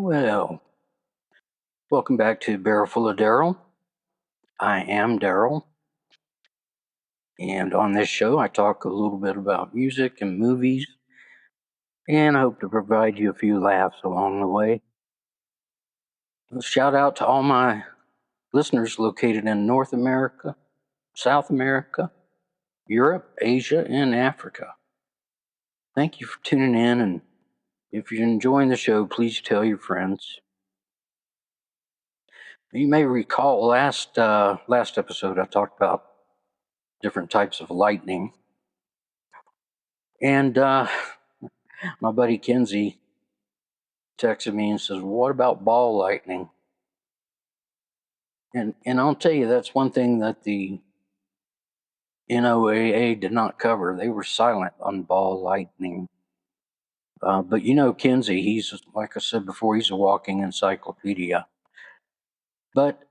Well, welcome back to Barrel Full of Daryl. I am Daryl, and on this show I talk a little bit about music and movies, and I hope to provide you a few laughs along the way. A shout out to all my listeners located in North America, South America, Europe, Asia, and Africa. Thank you for tuning in, and if you're enjoying the show, please tell your friends. You may recall last episode I talked about different types of lightning. And my buddy Kenzie texted me and says, "What about ball lightning?" And I'll tell you, that's one thing that the NOAA did not cover. They were silent on ball lightning. But Kenzie, he's, like I said before, he's a walking encyclopedia. But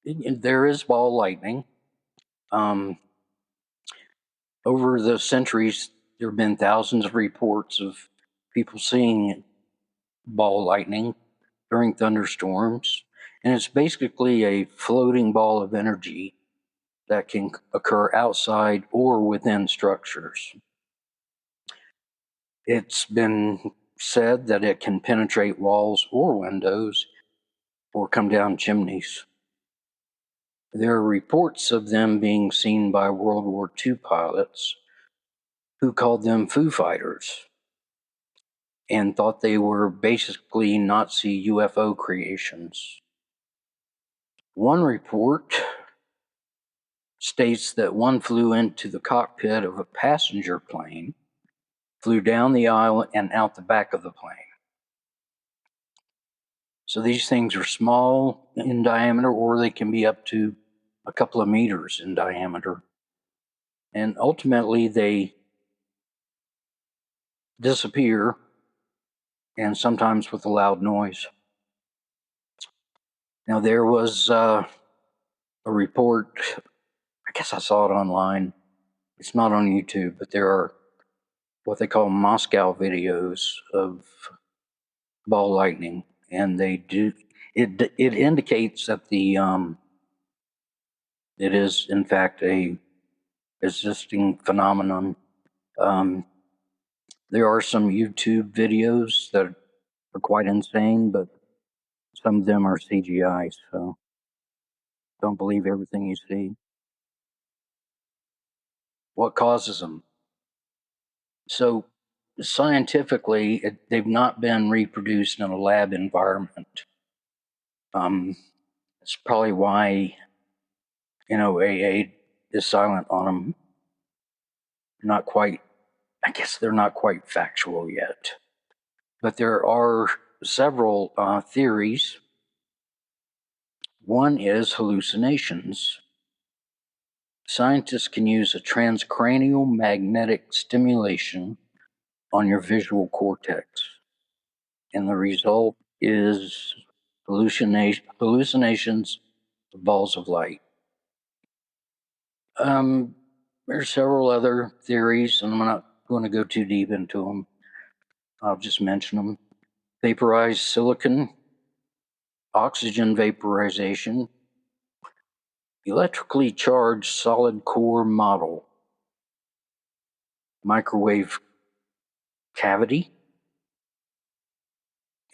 there is ball lightning. Over the centuries, there have been thousands of reports of people seeing ball lightning during thunderstorms. And it's basically a floating ball of energy that can occur outside or within structures. It's been said that it can penetrate walls or windows or come down chimneys. There are reports of them being seen by World War II pilots who called them Foo Fighters and thought they were basically Nazi UFO creations. One report states that one flew into the cockpit of a passenger plane, flew down the aisle and out the back of the plane. So these things are small in diameter, or they can be up to a couple of meters in diameter. And ultimately they disappear, and sometimes with a loud noise. Now there was a report, I guess I saw it online. It's not on YouTube, but there are what they call Moscow videos of ball lightning, and they do it indicates that it is in fact a existing phenomenon. There are some YouTube videos that are quite insane, but some of them are CGI, so don't believe everything you see. What causes them? So scientifically, they've not been reproduced in a lab environment. It's probably why AA is silent on them. Not quite, I guess they're not quite factual yet. But there are several theories. One is hallucinations. Scientists can use a transcranial magnetic stimulation on your visual cortex, and the result is hallucinations of balls of light. There's several other theories, and I'm not going to go too deep into them. I'll just mention them. Vaporized silicon, oxygen vaporization, electrically charged solid core model, microwave cavity,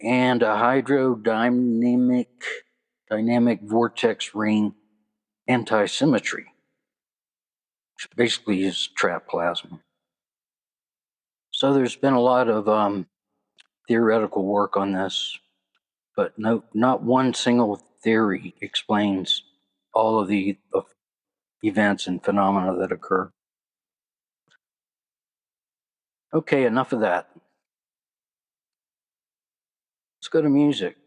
and a hydrodynamic vortex ring antisymmetry, which basically is trapped plasma. So there's been a lot of theoretical work on this, but not one single theory explains all of the events and phenomena that occur. Okay, enough of that. Let's go to music.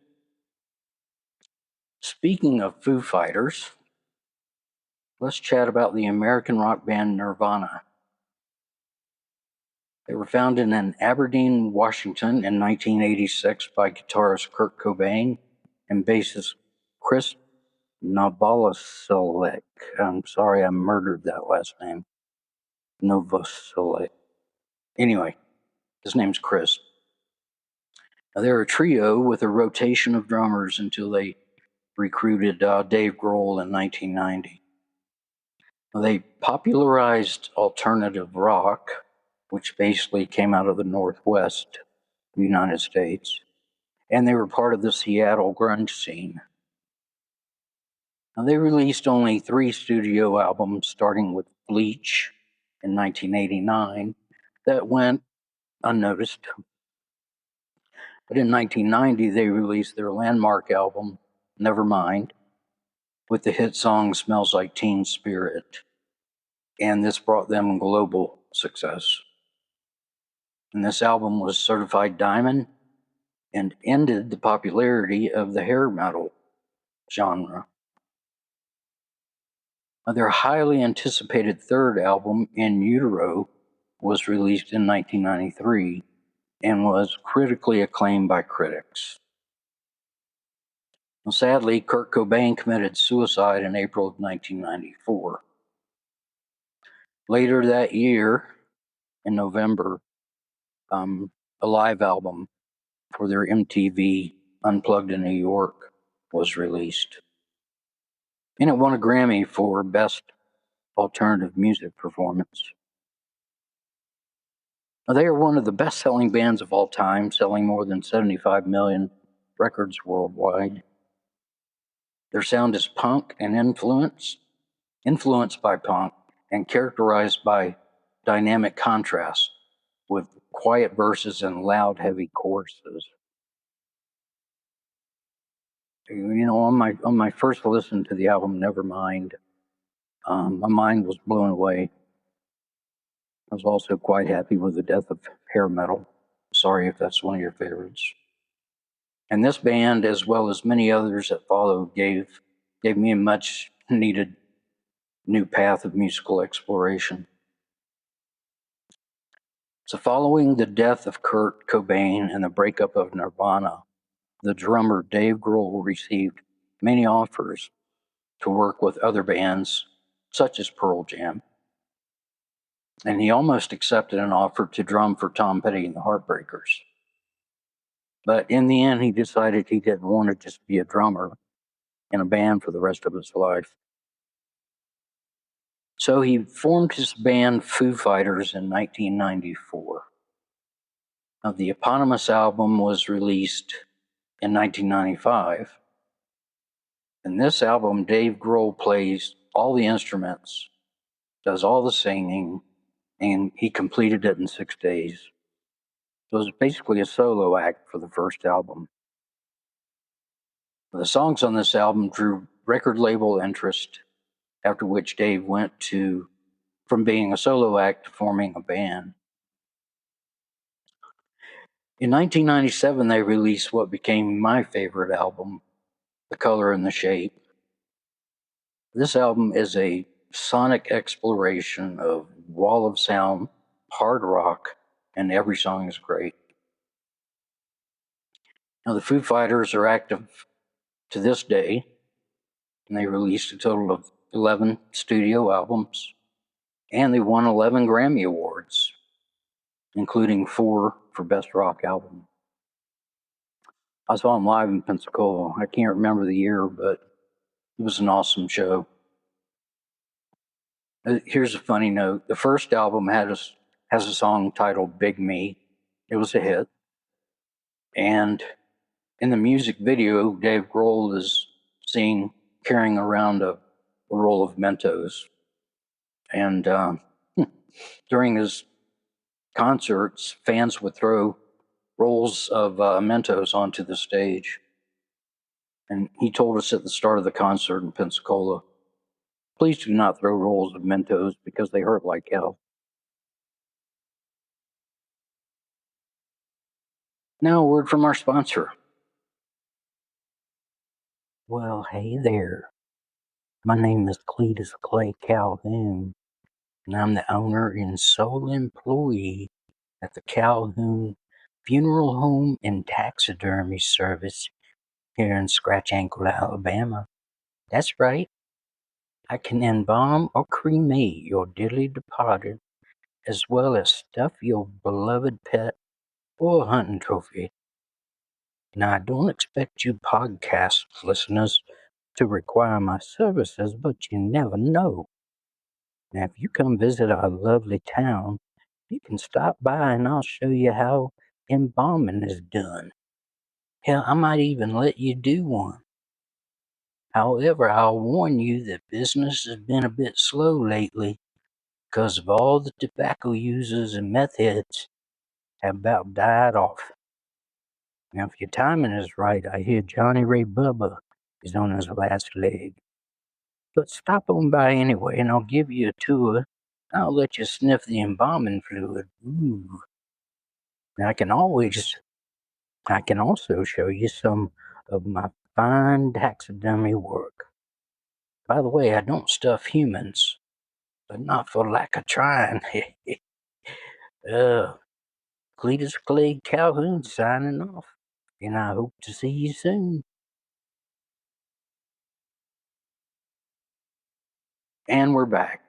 Speaking of Foo Fighters, let's chat about the American rock band Nirvana. They were founded in Aberdeen, Washington in 1986 by guitarist Kurt Cobain and bassist Chris Novoselic. I'm sorry I murdered that last name. Novoselic. Anyway, his name's Chris. They're a trio with a rotation of drummers until they recruited Dave Grohl in 1990. They popularized alternative rock, which basically came out of the Northwest of the United States, and they were part of the Seattle grunge scene. Now, they released only 3 studio albums, starting with Bleach in 1989, that went unnoticed. But in 1990, they released their landmark album, Nevermind, with the hit song Smells Like Teen Spirit. And this brought them global success. And this album was certified diamond and ended the popularity of the hair metal genre. Their highly anticipated third album, In Utero, was released in 1993 and was critically acclaimed by critics. Well, sadly, Kurt Cobain committed suicide in April of 1994. Later that year, in November, a live album for their MTV Unplugged in New York was released. And it won a Grammy for Best Alternative Music Performance. They are one of the best-selling bands of all time, selling more than 75 million records worldwide. Their sound is punk and influenced by punk, and characterized by dynamic contrast with quiet verses and loud, heavy choruses. You know, on my first listen to the album Nevermind, my mind was blown away. I was also quite happy with the death of hair metal. Sorry if that's one of your favorites. And this band, as well as many others that followed, gave me a much needed new path of musical exploration. So, following the death of Kurt Cobain and the breakup of Nirvana, the drummer Dave Grohl received many offers to work with other bands, such as Pearl Jam. And he almost accepted an offer to drum for Tom Petty and the Heartbreakers. But in the end, he decided he didn't want to just be a drummer in a band for the rest of his life. So he formed his band Foo Fighters in 1994. Now, the eponymous album was released in 1995. In this album, Dave Grohl plays all the instruments, does all the singing, and he completed it in 6 days. So it was basically a solo act for the first album. The songs on this album drew record label interest, after which Dave went from being a solo act to forming a band. In 1997, they released what became my favorite album, The Color and the Shape. This album is a sonic exploration of wall of sound, hard rock, and every song is great. Now, the Foo Fighters are active to this day, and they released a total of 11 studio albums, and they won 11 Grammy Awards, including 4 for Best Rock Album. I saw them live in Pensacola. I can't remember the year, but it was an awesome show. Here's a funny note. The first album has a song titled Big Me. It was a hit. And in the music video, Dave Grohl is seen carrying around a roll of Mentos. And during his concerts, fans would throw rolls of Mentos onto the stage. And he told us at the start of the concert in Pensacola, please do not throw rolls of Mentos because they hurt like hell. Now, a word from our sponsor. Well, hey there. My name is Cletus Clay Calhoun, and I'm the owner and sole employee at the Calhoun Funeral Home and Taxidermy Service here in Scratch Ankle, Alabama. That's right. I can embalm or cremate your dearly departed, as well as stuff your beloved pet or hunting trophy. Now, I don't expect you podcast listeners to require my services, but you never know. Now, if you come visit our lovely town, you can stop by and I'll show you how embalming is done. Hell, I might even let you do one. However, I'll warn you that business has been a bit slow lately because of all the tobacco users and meth heads have about died off. Now, if your timing is right, I hear Johnny Ray Bubba is on his last leg. But stop on by anyway, and I'll give you a tour. I'll let you sniff the embalming fluid. Ooh. Now, I can also show you some of my fine taxidermy work. By the way, I don't stuff humans, but not for lack of trying. Cletus Clay Calhoun signing off, and I hope to see you soon. And we're back.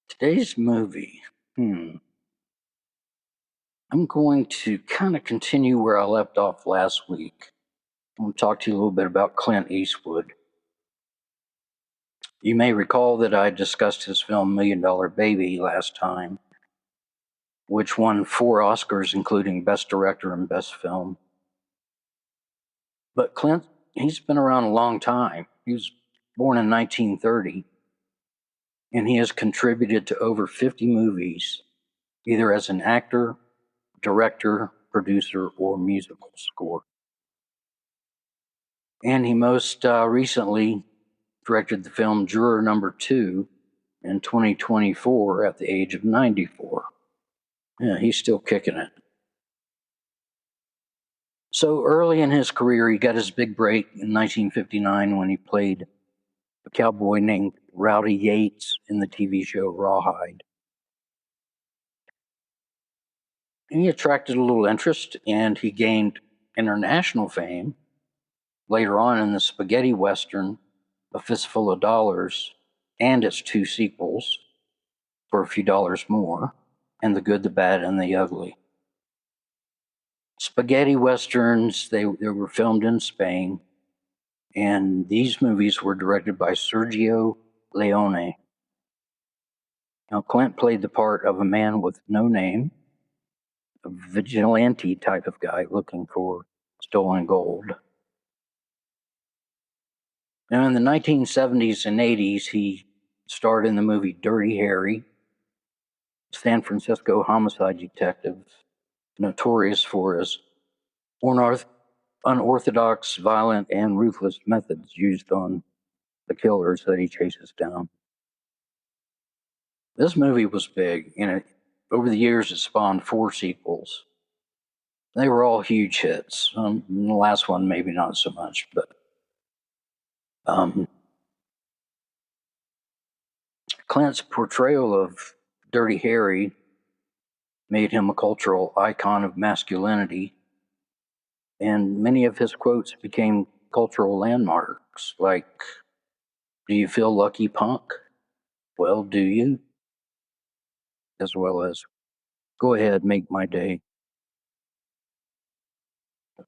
Today's movie, I'm going to kind of continue where I left off last week. I'm going to talk to you a little bit about Clint Eastwood. You may recall that I discussed his film Million Dollar Baby last time, which won 4 Oscars, including Best Director and Best Film. But Clint, he's been around a long time. He was born in 1930, and he has contributed to over 50 movies, either as an actor, director, producer, or musical score. And he most recently directed the film Juror Number 2 in 2024 at the age of 94. Yeah, he's still kicking it. So early in his career, he got his big break in 1959 when he played a cowboy named Rowdy Yates in the TV show Rawhide. And he attracted a little interest, and he gained international fame later on in the spaghetti western A Fistful of Dollars and its 2 sequels, For a Few Dollars More, and The Good, the Bad, and the Ugly. Spaghetti westerns, they were filmed in Spain, and these movies were directed by Sergio Leone. Now, Clint played the part of a man with no name, a vigilante type of guy looking for stolen gold. Now, in the 1970s and 80s, he starred in the movie Dirty Harry, San Francisco homicide detective, notorious for his unorthodox, violent, and ruthless methods used on the killers that he chases down. This movie was big, and over the years it spawned 4 sequels. They were all huge hits. The last one maybe not so much, but Clint's portrayal of Dirty Harry made him a cultural icon of masculinity, and many of his quotes became cultural landmarks, like, "Do you feel lucky, punk? Well, do you?" As well as, "Go ahead, make my day."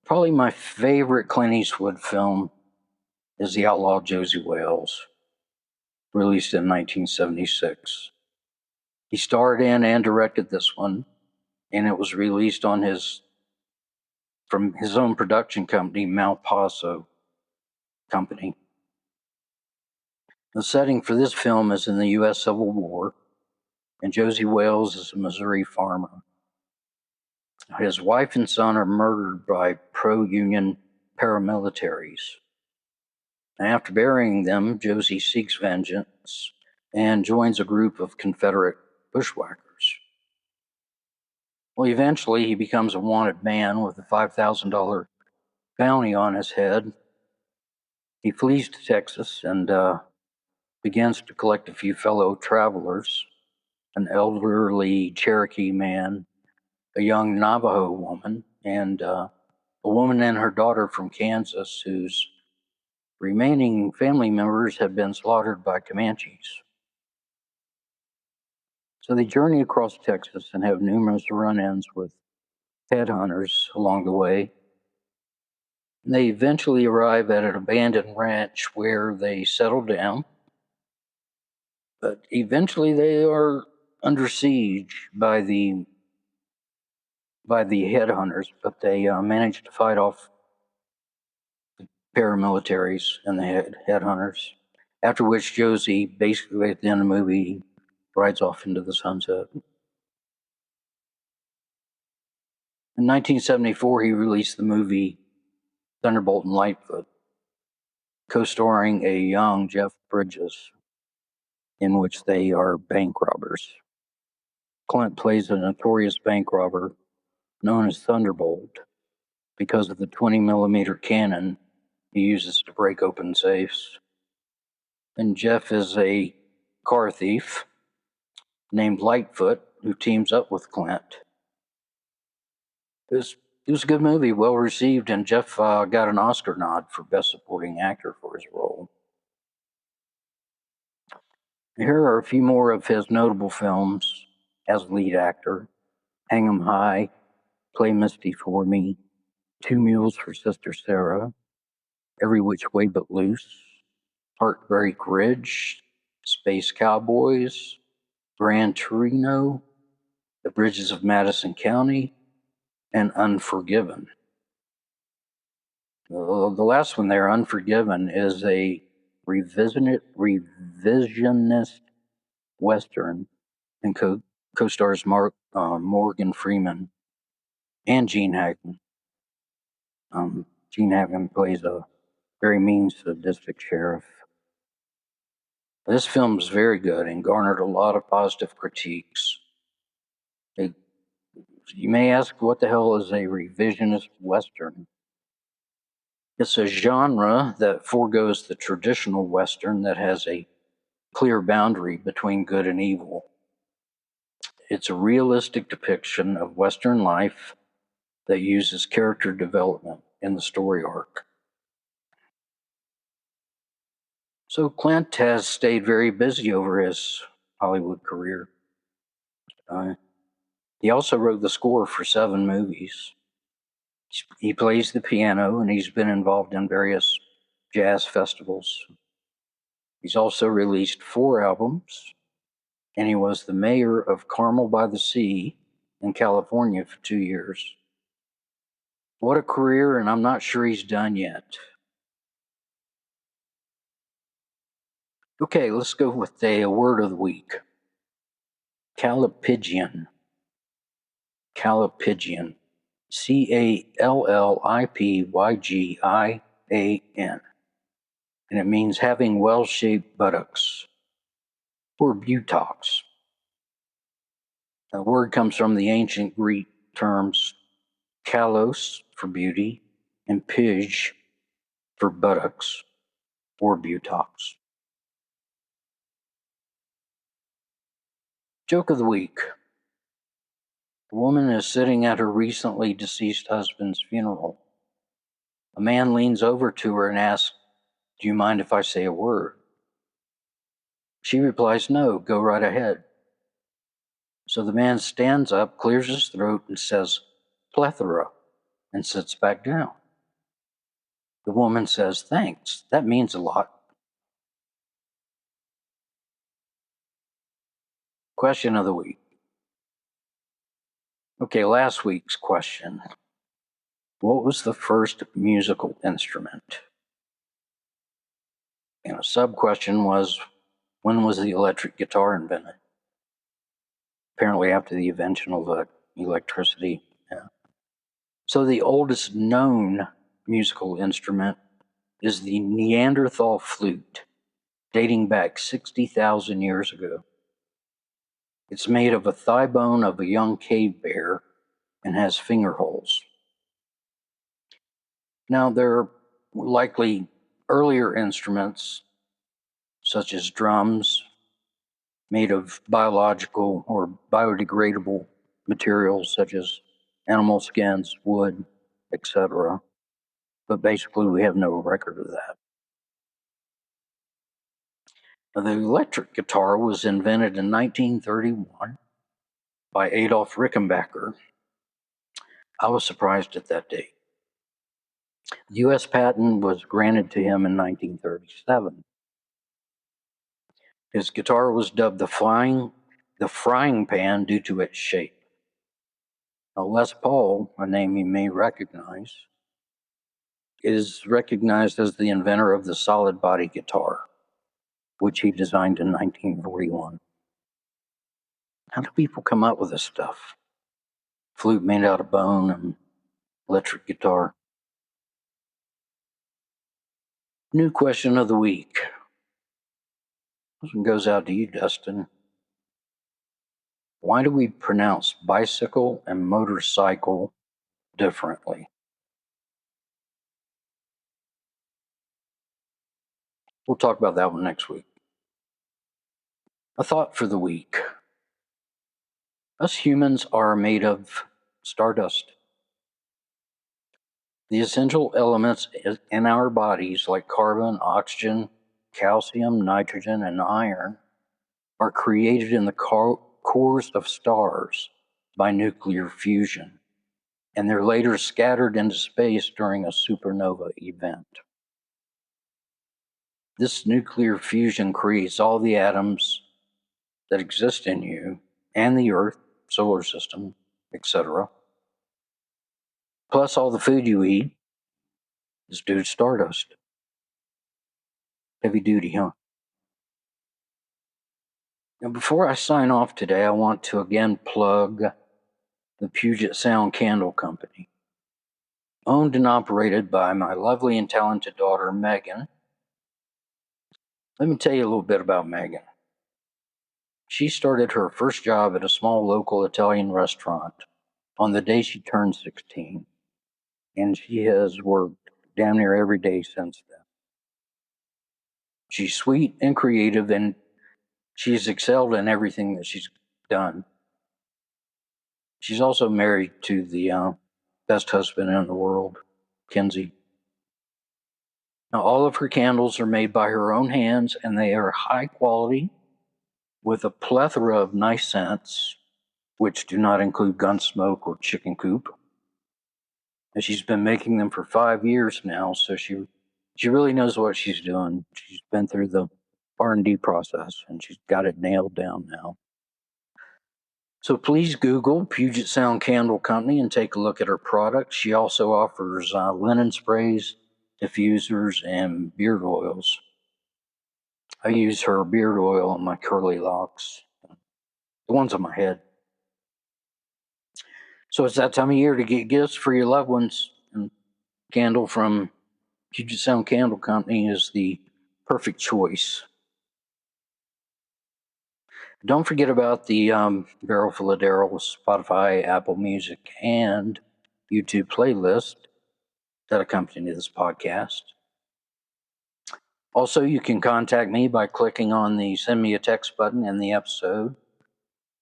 Probably my favorite Clint Eastwood film is The Outlaw Josey Wales, released in 1976. He starred in and directed this one, and it was released on from his own production company, Malpaso Company. The setting for this film is in the U.S. Civil War, and Josey Wales is a Missouri farmer. His wife and son are murdered by pro-Union paramilitaries. After burying them, Josey seeks vengeance and joins a group of Confederate bushwhackers. Well, eventually he becomes a wanted man with a $5,000 bounty on his head. He flees to Texas and begins to collect a few fellow travelers, an elderly Cherokee man, a young Navajo woman, and a woman and her daughter from Kansas whose remaining family members have been slaughtered by Comanches. So they journey across Texas and have numerous run-ins with headhunters along the way. And they eventually arrive at an abandoned ranch where they settle down. But eventually they are under siege by the headhunters, but they manage to fight off the paramilitaries and the headhunters. After which Josie, basically at the end of the movie, rides off into the sunset. In 1974, he released the movie Thunderbolt and Lightfoot, co-starring a young Jeff Bridges, in which they are bank robbers. Clint plays a notorious bank robber known as Thunderbolt because of the 20-millimeter cannon he uses to break open safes. And Jeff is a car thief named Lightfoot who teams up with Clint. It was a good movie, well received, and Jeff got an Oscar nod for Best Supporting Actor for his role. Here are a few more of his notable films as lead actor: Hang 'em High, Play Misty for Me, Two Mules for Sister Sarah, Every Which Way But Loose, Heartbreak Ridge, Space Cowboys, Gran Torino, The Bridges of Madison County, and Unforgiven. The last one there, Unforgiven, is a revisionist Western and co-stars Morgan Freeman and Gene Hackman. Gene Hackman plays a very mean, sadistic sheriff. This film is very good and garnered a lot of positive critiques. You may ask, what the hell is a revisionist Western? It's a genre that foregoes the traditional Western that has a clear boundary between good and evil. It's a realistic depiction of Western life that uses character development in the story arc. So Clint has stayed very busy over his Hollywood career. He also wrote the score for 7 movies. He plays the piano, and he's been involved in various jazz festivals. He's also released 4 albums, and he was the mayor of Carmel by the Sea in California for 2 years. What a career, and I'm not sure he's done yet. Okay, let's go with a word of the week. Callipygian. Callipygian. Callipygian. And it means having well-shaped buttocks, or buttocks. The word comes from the ancient Greek terms kalos for beauty and pyge for buttocks or buttocks. Joke of the week. A woman is sitting at her recently deceased husband's funeral. A man leans over to her and asks, "Do you mind if I say a word?" She replies, "No, go right ahead." So the man stands up, clears his throat, and says, "Plethora," and sits back down. The woman says, "Thanks, that means a lot." Question of the week. Okay, last week's question. What was the first musical instrument? And a sub-question was, when was the electric guitar invented? Apparently after the invention of electricity. Yeah. So the oldest known musical instrument is the Neanderthal flute, dating back 60,000 years ago. It's made of a thigh bone of a young cave bear and has finger holes. Now, there are likely earlier instruments, such as drums, made of biological or biodegradable materials, such as animal skins, wood, etc. But basically, we have no record of that. Now, the electric guitar was invented in 1931 by Adolf Rickenbacker. I was surprised at that date. The U.S. patent was granted to him in 1937. His guitar was dubbed the frying pan due to its shape. Now, Les Paul, a name you may recognize, is recognized as the inventor of the solid body guitar, which he designed in 1941. How do people come up with this stuff? Flute made out of bone and electric guitar. New question of the week. This one goes out to you, Dustin. Why do we pronounce bicycle and motorcycle differently? We'll talk about that one next week. A thought for the week. Us humans are made of stardust. The essential elements in our bodies, like carbon, oxygen, calcium, nitrogen, and iron, are created in the cores of stars by nuclear fusion, and they're later scattered into space during a supernova event. This nuclear fusion creates all the atoms that exist in you and the Earth, solar system, etc. Plus all the food you eat is due to stardust. Heavy duty, huh? Now, before I sign off today, I want to again plug the Puget Sound Candle Company, owned and operated by my lovely and talented daughter, Megan. Let me tell you a little bit about Megan. She started her first job at a small local Italian restaurant on the day she turned 16, and she has worked damn near every day since then. She's sweet and creative, and she's excelled in everything that she's done. She's also married to the best husband in the world, Kinsey. Now, all of her candles are made by her own hands, and they are high quality with a plethora of nice scents, which do not include Gunsmoke or Chicken Coop. And she's been making them for 5 years now, so she really knows what she's doing. She's been through the R&D process, and she's got it nailed down now. So please Google Puget Sound Candle Company and take a look at her products. She also offers linen sprays, diffusers, and beard oils. I use her beard oil on my curly locks, the ones on my head. So it's that time of year to get gifts for your loved ones, and candle from Puget Sound Candle Company is the perfect choice. Don't forget about the Barrel Full of Darrell Spotify, Apple Music, and YouTube playlist that accompany this podcast. Also, you can contact me by clicking on the send me a text button in the episode,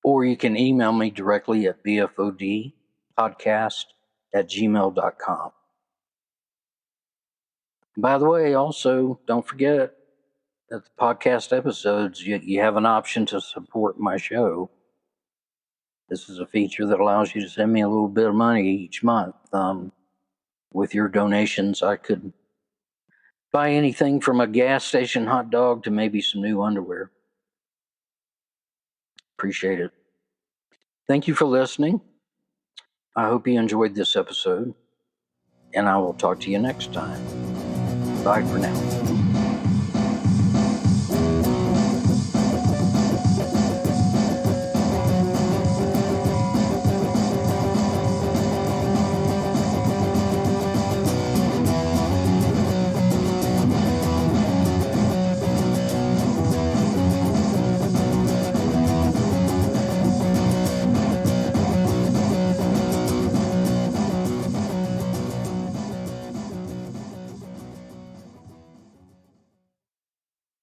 or you can email me directly at bfodpodcast@gmail.com. By the way, also, don't forget that the podcast episodes, you have an option to support my show. This is a feature that allows you to send me a little bit of money each month. With your donations, I could buy anything from a gas station hot dog to maybe some new underwear. Appreciate it. Thank you for listening. I hope you enjoyed this episode, and I will talk to you next time. Bye for now.